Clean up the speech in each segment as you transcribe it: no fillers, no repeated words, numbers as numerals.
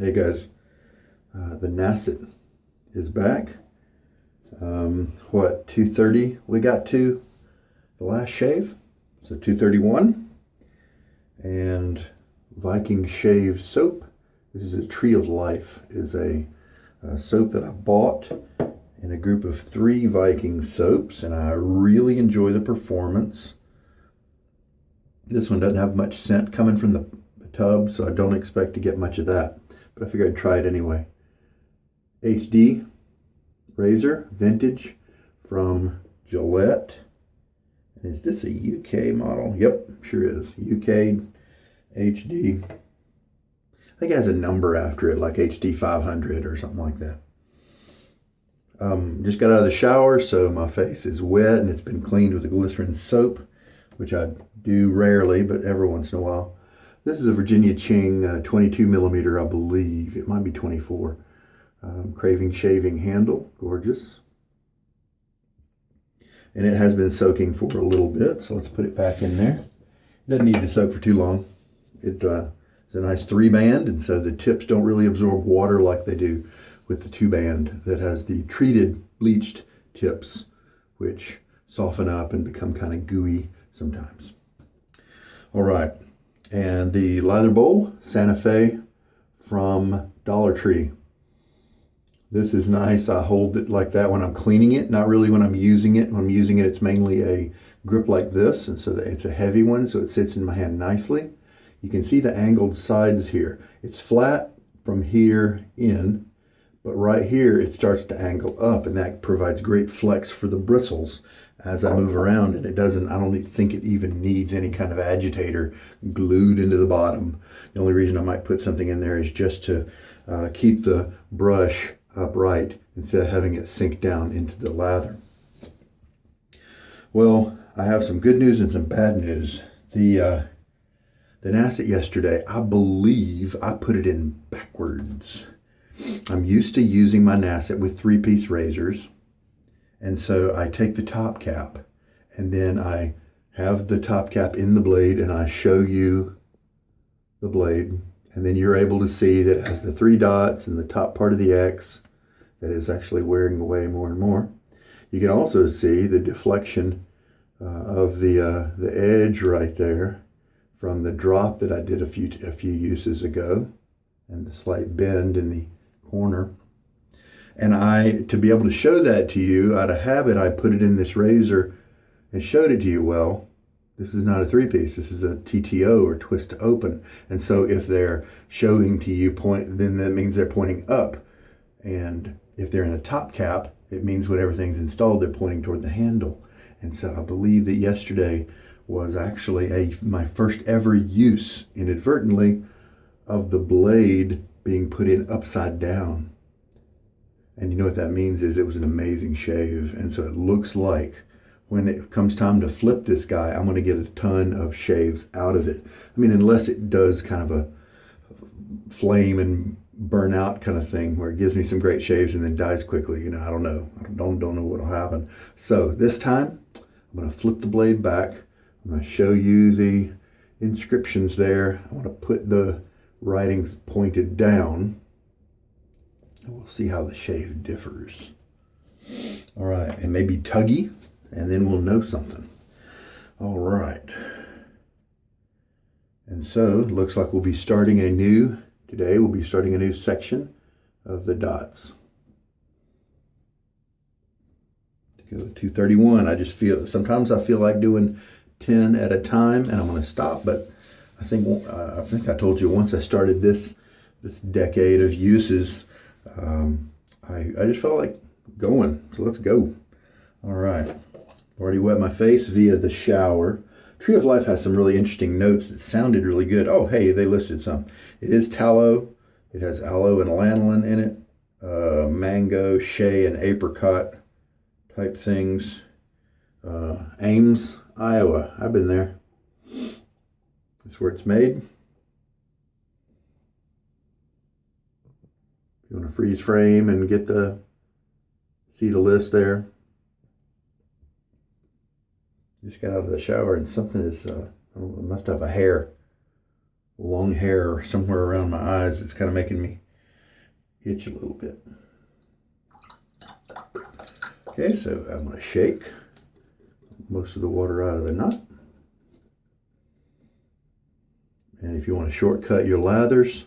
Hey guys, the Nacet is back. 2:30 we got to the last shave, so 2:31. And Viking shave soap. This is a Tree of Life, is a soap that I bought in a group of 3 Viking soaps, and I really enjoy the performance. This one doesn't have much scent coming from the tub, so I don't expect to get much of that, but I figured I'd try it anyway. HD razor, vintage, from Gillette. And is this a UK model? Yep, sure is. UK HD. I think it has a number after it, like HD 500 or something like that. Just got out of the shower, so my face is wet and it's been cleaned with a glycerin soap, which I do rarely, but every once in a while. This is a Virginia Cheng 22 millimeter, I believe. It might be 24. Craving shaving handle, gorgeous. And it has been soaking for a little bit, so let's put it back in there. It doesn't need to soak for too long. It's a nice 3-band, and so the tips don't really absorb water like they do with the 2-band that has the treated, bleached tips, which soften up and become kind of gooey sometimes. All right, and the lather bowl, Santa Fe from Dollar Tree. This is nice. I hold it like that when I'm cleaning it, not really when I'm using it. When I'm using it, it's mainly a grip like this, and so it's a heavy one, so it sits in my hand nicely. You can see the angled sides here. It's flat from here in, but right here it starts to angle up, and that provides great flex for the bristles as I move around. And I don't think it even needs any kind of agitator glued into the bottom. The only reason I might put something in there is just to keep the brush upright instead of having it sink down into the lather. Well, I have some good news and some bad news. The Nacet yesterday, I believe I put it in backwards. I'm used to using my Nacet with 3-piece razors, and so I take the top cap and then I have the top cap in the blade and I show you the blade. And then you're able to see that it has the 3 dots and the top part of the X that is actually wearing away more and more. You can also see the deflection of the edge right there from the drop that I did a few uses ago, and the slight bend in the corner. And to be able to show that to you, out of habit, I put it in this razor and showed it to you. Well, this is not a 3-piece. This is a TTO, or twist to open. And so if they're showing to you then that means they're pointing up. And if they're in a top cap, it means when everything's installed, they're pointing toward the handle. And so I believe that yesterday was actually my first ever use, inadvertently, of the blade being put in upside down. And you know what that means is it was an amazing shave. And so it looks like when it comes time to flip this guy, I'm going to get a ton of shaves out of it. I mean, unless it does kind of a flame and burn out kind of thing where it gives me some great shaves and then dies quickly. I don't know. I don't know what'll happen. So this time I'm going to flip the blade back. I'm going to show you the inscriptions there. I want to put the writings pointed down, and we'll see how the shave differs. All right, and maybe Tuggy, and then we'll know something. All right. And so it looks like we'll be starting today we'll be starting a new section of the dots. To go to 231, sometimes I feel like doing 10 at a time, and I'm going to stop, but I think I told you once I started this decade of uses, I just felt like going, so let's go. All right. Already wet my face via the shower. Tree of Life has some really interesting notes that sounded really good. Oh, hey, they listed some. It is tallow. It has aloe and lanolin in it. Mango, shea, and apricot type things. Ames, Iowa. I've been there. That's where it's made. If you want to freeze frame and see the list there. Just got out of the shower and something is, I don't know, I must have long hair somewhere around my eyes. It's kind of making me itch a little bit. Okay, so I'm going to shake most of the water out of the nut. And if you want to shortcut your lathers,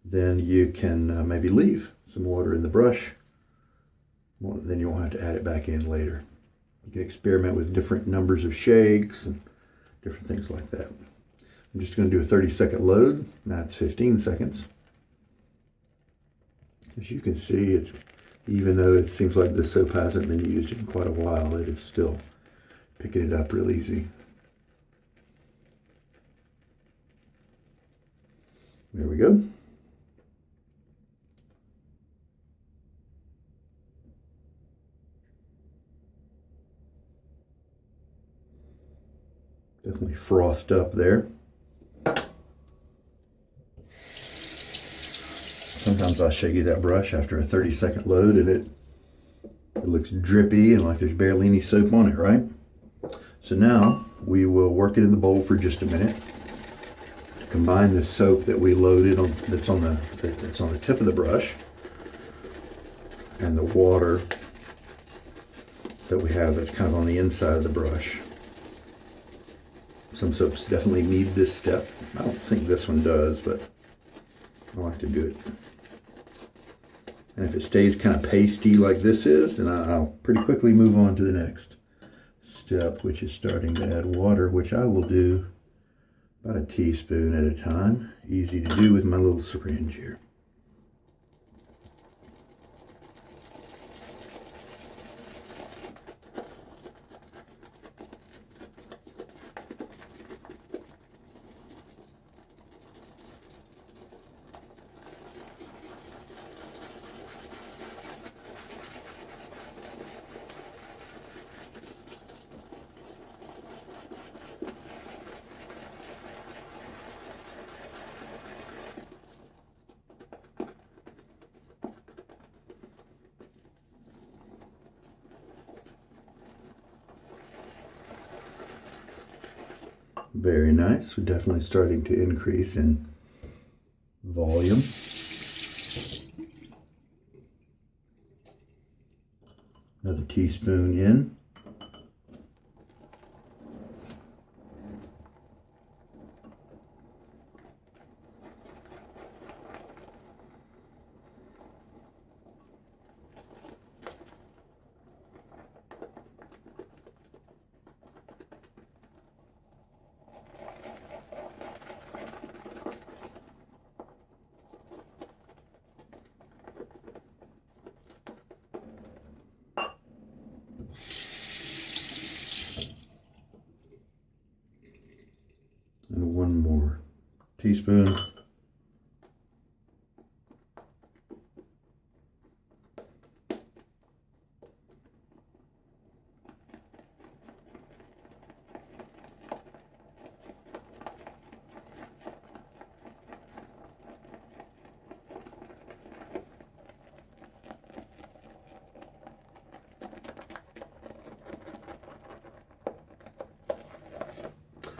then you can maybe leave some water in the brush. Well, then you won't have to add it back in later. You can experiment with different numbers of shakes and different things like that. I'm just going to do a 30-second load. Now it's 15 seconds. As you can see, it's even though it seems like this soap hasn't been used in quite a while, it is still picking it up real easy. There we go. Definitely frothed up there. Sometimes I'll show you that brush after a 30-second load and it looks drippy and like there's barely any soap on it, right? So now we will work it in the bowl for just a minute to combine the soap that we loaded on that's on the tip of the brush and the water that we have that's kind of on the inside of the brush. Some soaps definitely need this step. I don't think this one does, but I like to do it. And if it stays kind of pasty like this is, then I'll pretty quickly move on to the next step, which is starting to add water, which I will do about a teaspoon at a time. Easy to do with my little syringe here. Very nice. We're definitely starting to increase in volume. Another teaspoon in. And one more teaspoon.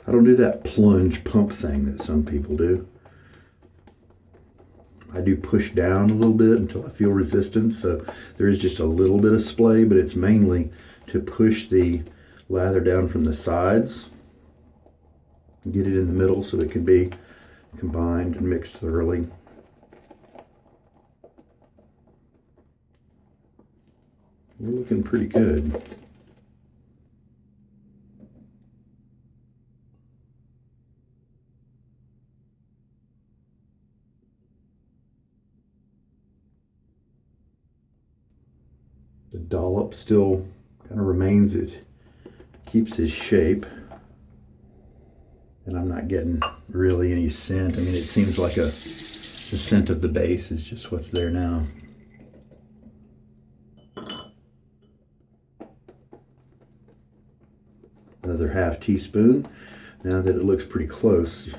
I don't do that plunge pump thing that some people do. I do push down a little bit until I feel resistance. So there is just a little bit of splay, but it's mainly to push the lather down from the sides and get it in the middle so it can be combined and mixed thoroughly. We're looking pretty good. The dollop still kind of remains, it keeps his shape, and I'm not getting really any scent. I mean, it seems like the scent of the base is just what's there now. Another half teaspoon. Now that it looks pretty close,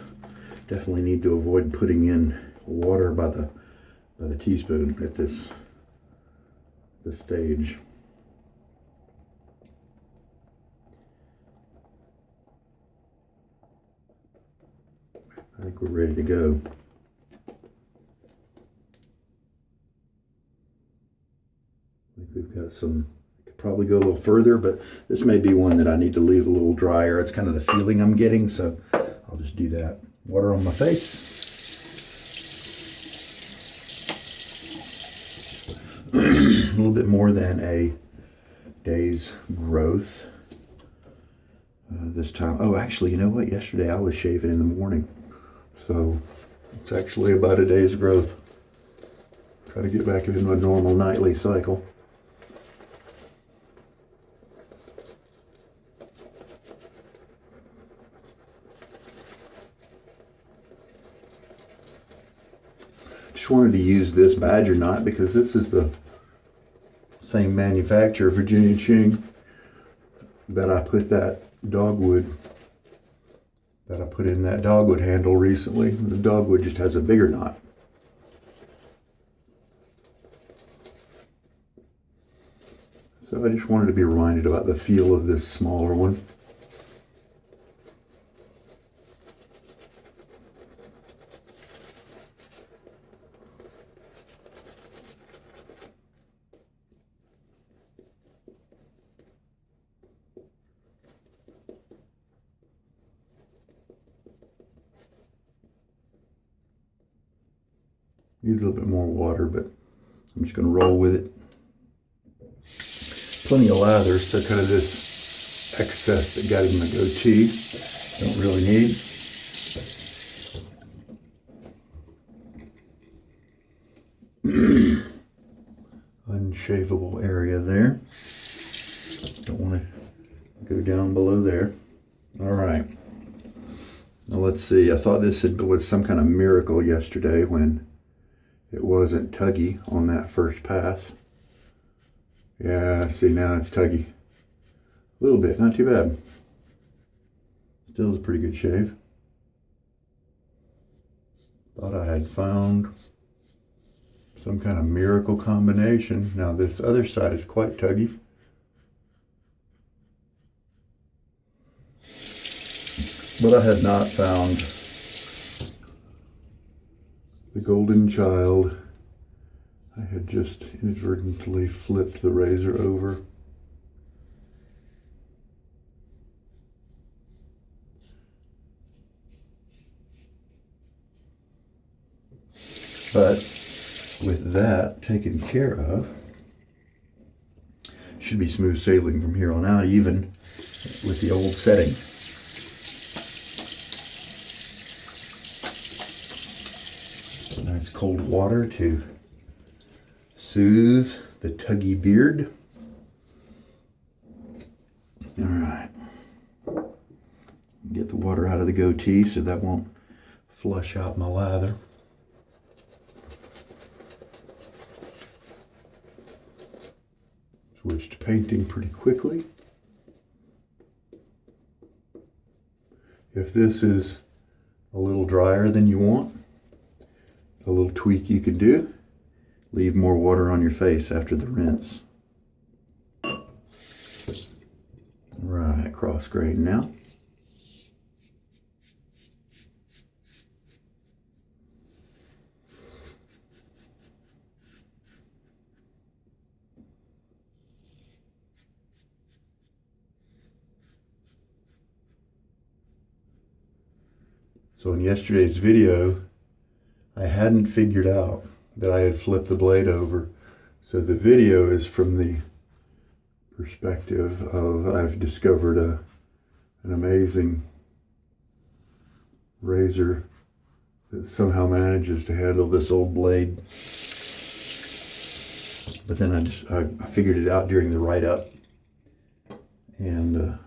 definitely need to avoid putting in water by the teaspoon at this stage. I think we're ready to go. We've got some, could probably go a little further, but this may be one that I need to leave a little drier. It's kind of the feeling I'm getting, so I'll just do that. Water on my face. A little bit more than a day's growth this time. Oh, actually, you know what? Yesterday I was shaving in the morning, so it's actually about a day's growth. Try to get back into a normal nightly cycle. Just wanted to use this badger knot because this is the same manufacturer, Virginia Cheng, that I put that dogwood, that I put in that dogwood handle recently. The dogwood just has a bigger knot. So I just wanted to be reminded about the feel of this smaller one. Needs a little bit more water, but I'm just going to roll with it. Plenty of lather, so kind of this excess that got in my goatee, don't really need. Unshavable area there. Don't want to go down below there. All right. Now let's see. I thought this was some kind of miracle yesterday when it wasn't Tuggy on that first pass. Yeah, see, now it's Tuggy. A little bit, not too bad. Still is a pretty good shave. Thought I had found some kind of miracle combination. Now this other side is quite Tuggy. But I had not found the golden child. I had just inadvertently flipped the razor over. But with that taken care of, should be smooth sailing from here on out, even with the old setting. Nice cold water to soothe the Tuggy beard. All right. Get the water out of the goatee so that won't flush out my lather. Switch to painting pretty quickly. If this is a little drier than you want, a little tweak you can do, leave more water on your face after the rinse. Right, cross grain now. So in yesterday's video, I hadn't figured out that I had flipped the blade over. So the video is from the perspective of I've discovered an amazing razor that somehow manages to handle this old blade. But then I figured it out during the write-up, and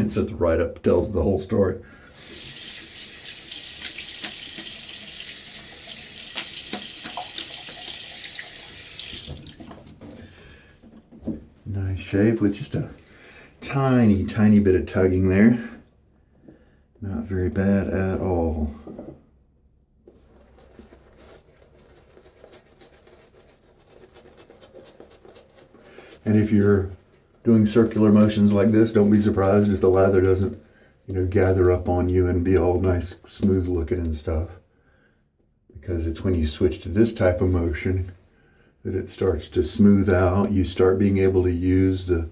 so the write-up tells the whole story. Nice shave with just a tiny, tiny bit of tugging there. Not very bad at all. And if you're doing circular motions like this, don't be surprised if the lather doesn't, gather up on you and be all nice, smooth looking and stuff. Because it's when you switch to this type of motion that it starts to smooth out. You start being able to use the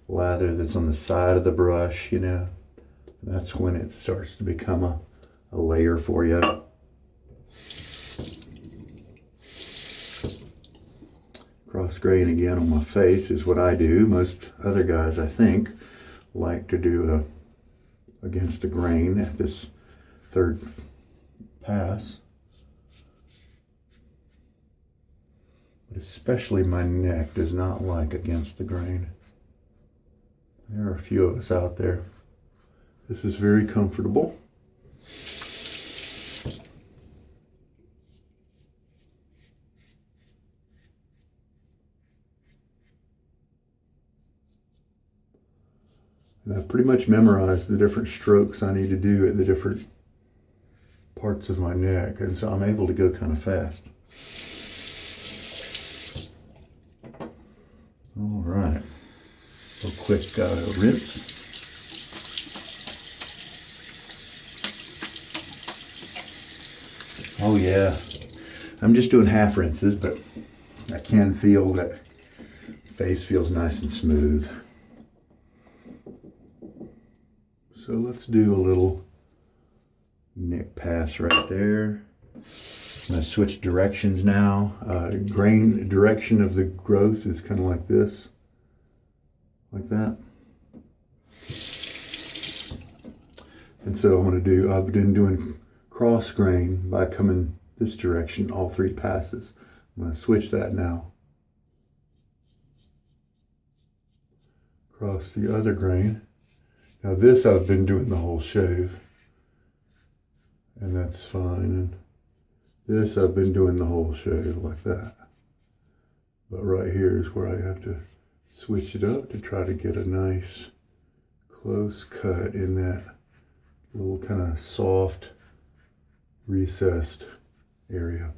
lather that's on the side of the brush, you know. That's when it starts to become a layer for you. Cross grain again on my face is what I do. Most other guys, I think, like to do against the grain at this third pass. But especially my neck does not like against the grain. There are a few of us out there. This is very comfortable. And I've pretty much memorized the different strokes I need to do at the different parts of my neck, and so I'm able to go kind of fast. All right, real quick rinse. Oh yeah, I'm just doing half rinses, but I can feel that face feels nice and smooth. So let's do a little neck pass right there. I'm going to switch directions now. Grain direction of the growth is kind of like this, like that. And so I'm going to do, I've been doing cross grain by coming this direction all three passes. I'm going to switch that now. Cross the other grain. Now this I've been doing the whole shave, and that's fine. And this I've been doing the whole shave like that. But right here is where I have to switch it up to try to get a nice close cut in that little kind of soft recessed area.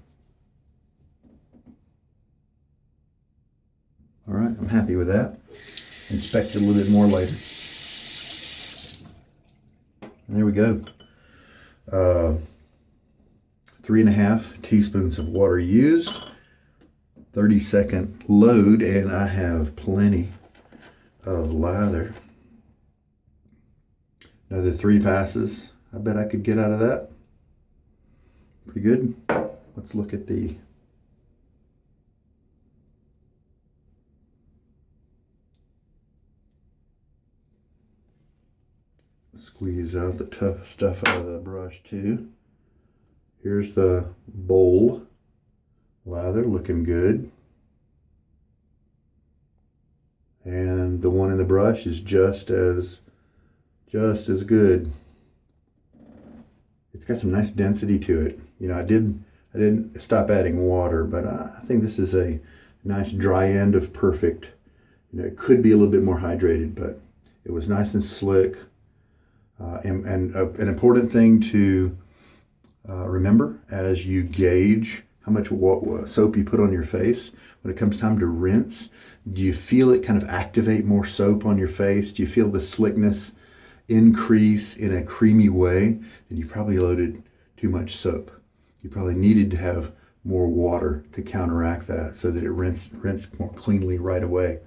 All right, I'm happy with that. Inspect it a little bit more later. And there we go. 3.5 teaspoons of water used, 30-second load, and I have plenty of lather. Another 3 passes. I bet I could get out of that. Pretty good. Let's look at the squeeze out the tough stuff out of the brush too. Here's the bowl lather, looking good. And the one in the brush is just as good. It's got some nice density to it. You know, I didn't stop adding water, but I think this is a nice dry end of perfect. You know, it could be a little bit more hydrated, but it was nice and slick. And an important thing to remember as you gauge how much soap you put on your face, when it comes time to rinse, do you feel it kind of activate more soap on your face? Do you feel the slickness increase in a creamy way? Then you probably loaded too much soap. You probably needed to have more water to counteract that so that it rinsed more cleanly right away.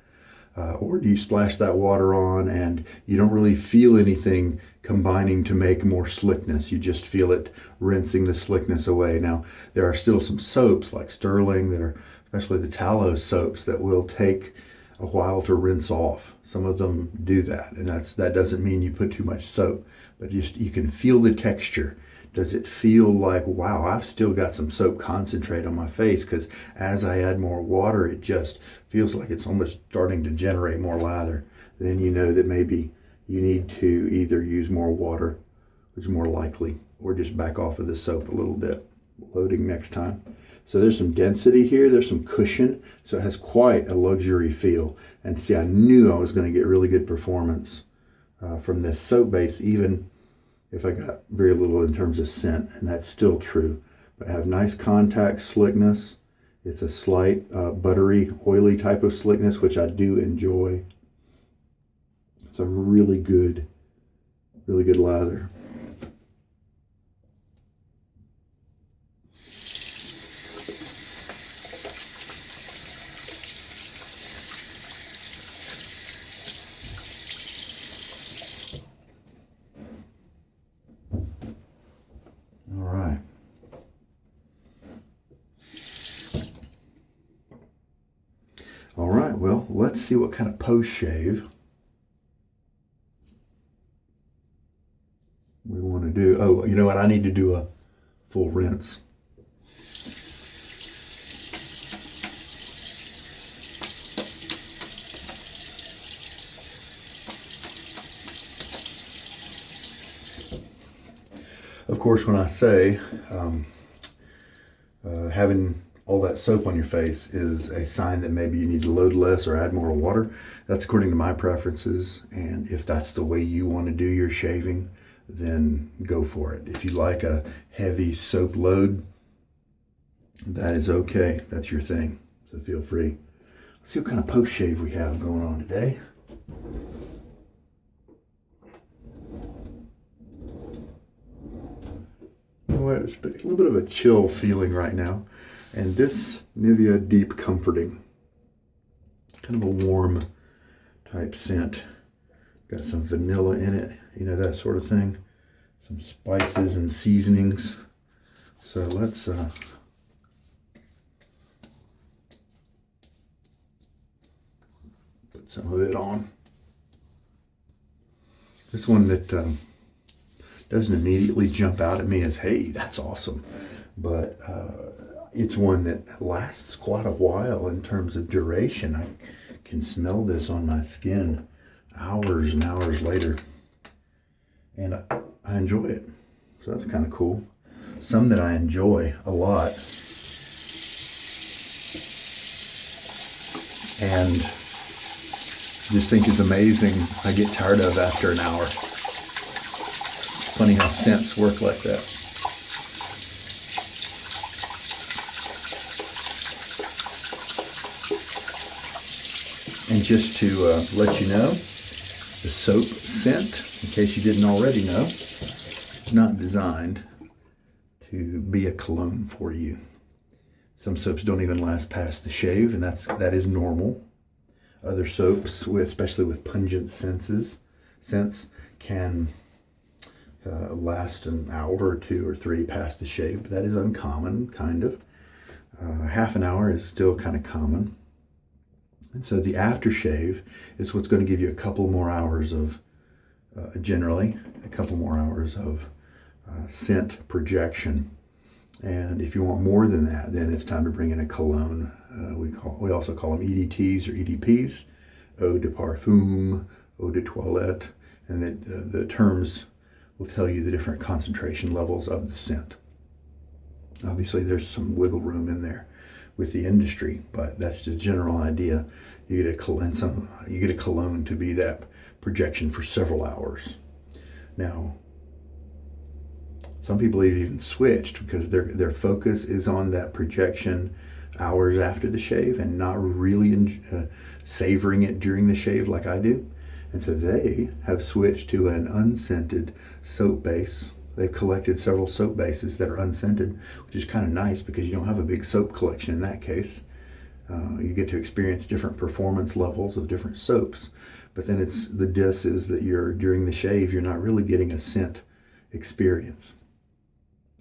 Or do you splash that water on and you don't really feel anything combining to make more slickness? You just feel it rinsing the slickness away. Now, there are still some soaps like Sterling that are, especially the tallow soaps, that will take a while to rinse off. Some of them do that, and that doesn't mean you put too much soap, but just you can feel the texture. Does it feel like, wow, I've still got some soap concentrate on my face? Because as I add more water, it just feels like it's almost starting to generate more lather. Then you know that maybe you need to either use more water, which is more likely, or just back off of the soap a little bit, loading next time. So there's some density here, there's some cushion, so it has quite a luxury feel. And see, I knew I was going to get really good performance from this soap base, even if I got very little in terms of scent, and that's still true. But I have nice contact slickness. It's a slight buttery, oily type of slickness, which I do enjoy. It's a really good lather. let's see what kind of post shave we want to do. Oh, you know what? I need to do a full rinse. Of course, when I say having all that soap on your face is a sign that maybe you need to load less or add more water, that's according to my preferences. And if that's the way you want to do your shaving, then go for it. If you like a heavy soap load, that is okay. That's your thing. So feel free. Let's see what kind of post shave we have going on today. It's a little bit of a chill feeling right now, and this Nivea Deep Comforting, kind of a warm type scent, got some vanilla in it, you know, that sort of thing, some spices and seasonings. So let's put some of it on. This one that doesn't immediately jump out at me as, hey, that's awesome. But it's one that lasts quite a while in terms of duration. I can smell this on my skin hours and hours later. And I enjoy it. So that's kind of cool. Some that I enjoy a lot. And just think is amazing, I get tired of after an hour. Funny how scents work like that. And just to let you know, the soap scent, in case you didn't already know, is not designed to be a cologne for you. Some soaps don't even last past the shave, and that is normal. Other soaps, especially with pungent scents, can last an hour or 2 or 3 past the shave, but that is uncommon, kind of. Half an hour is still kind of common. And so the aftershave is what's going to give you a couple more hours of, generally, a couple more hours of scent projection. And if you want more than that, then it's time to bring in a cologne. We also call them EDTs or EDPs, eau de parfum, eau de toilette, and the terms will tell you the different concentration levels of the scent. Obviously, there's some wiggle room in there with the industry, but that's the general idea. You get a cologne to be that projection for several hours. Now, some people have even switched because their focus is on that projection hours after the shave and not really savoring it during the shave like I do. And so they have switched to an unscented soap base. They've collected several soap bases that are unscented, which is kind of nice because you don't have a big soap collection in that case. You get to experience different performance levels of different soaps. But then the diss is that during the shave, you're not really getting a scent experience.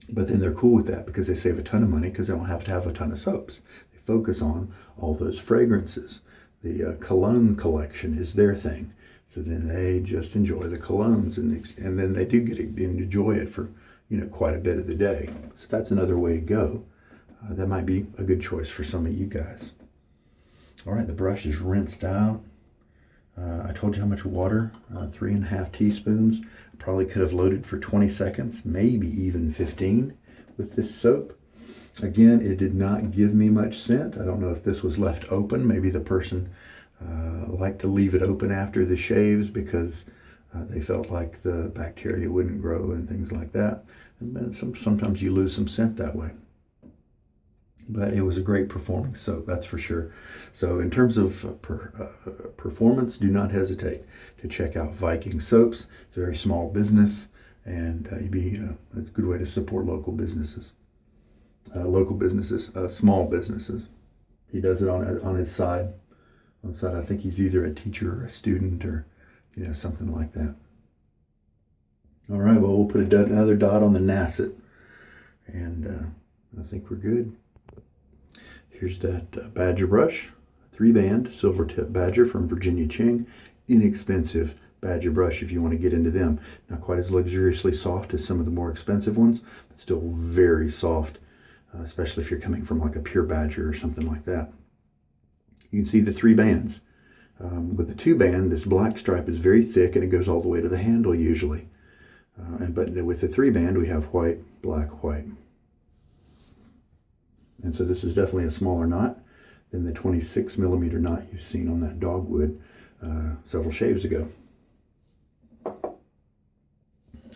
But then they're cool with that because they save a ton of money because they don't have to have a ton of soaps. They focus on all those fragrances. The cologne collection is their thing. So then they just enjoy the colognes, and then they do get to enjoy it for quite a bit of the day. So that's another way to go. That might be a good choice for some of you guys. All right, the brush is rinsed out. I told you how much water, 3.5 teaspoons. Probably could have loaded for 20 seconds, maybe even 15 with this soap. Again, it did not give me much scent. I don't know if this was left open. Maybe the person liked to leave it open after the shaves because they felt like the bacteria wouldn't grow and things like that. And sometimes you lose some scent that way. But it was a great performing soap, that's for sure. So in terms of performance, do not hesitate to check out Viking soaps. It's a very small business, and it's a good way to support local businesses. Small businesses. He does it on his side. On the side, I think he's either a teacher or a student or something like that. All right, well, we'll put another dot on the Nacet, and I think we're good. Here's that badger brush, 3-band Silvertip Badger from Virginia Cheng. Inexpensive Badger brush if you want to get into them. Not quite as luxuriously soft as some of the more expensive ones, but still very soft, especially if you're coming from like a pure Badger or something like that. You can see the 3 bands. With the 2-band, this black stripe is very thick and it goes all the way to the handle usually. But with the 3-band, we have white, black, white. And so this is definitely a smaller knot than the 26mm knot you've seen on that dogwood several shaves ago.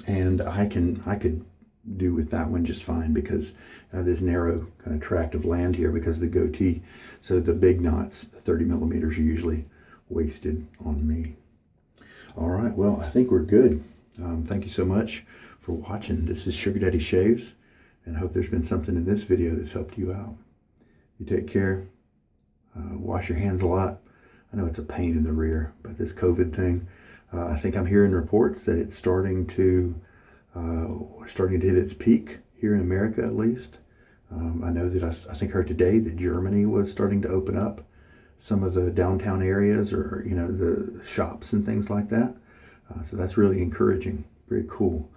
And I could do with that one just fine because I have this narrow kind of tract of land here because of the goatee. So the big knots, the 30mm, are usually wasted on me. All right, well, I think we're good. Thank you so much for watching. This is Sugar Daddy Shaves, and I hope there's been something in this video that's helped you out. You take care. Wash your hands a lot. I know it's a pain in the rear, but this COVID thing, I think I'm hearing reports that it's starting to hit its peak here in America, at least. I know that I think I heard today that Germany was starting to open up some of the downtown areas, or the shops and things like that. So that's really encouraging. Very cool.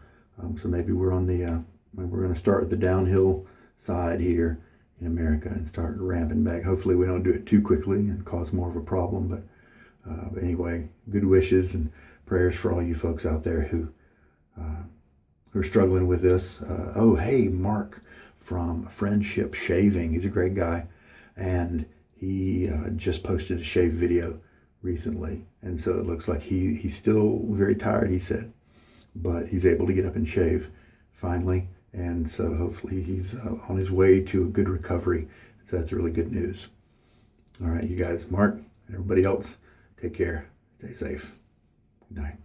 So maybe we're on the we're going to start at the downhill side here in America and start ramping back. Hopefully we don't do it too quickly and cause more of a problem. But anyway, good wishes and prayers for all you folks out there who are struggling with this. Oh, hey, Mark from Friendship Shaving. He's a great guy. And he just posted a shave video recently. And so it looks like he's still very tired, he said. But he's able to get up and shave finally. And so hopefully he's on his way to a good recovery. So that's really good news. All right, you guys, Mark and everybody else, take care. Stay safe. Good night.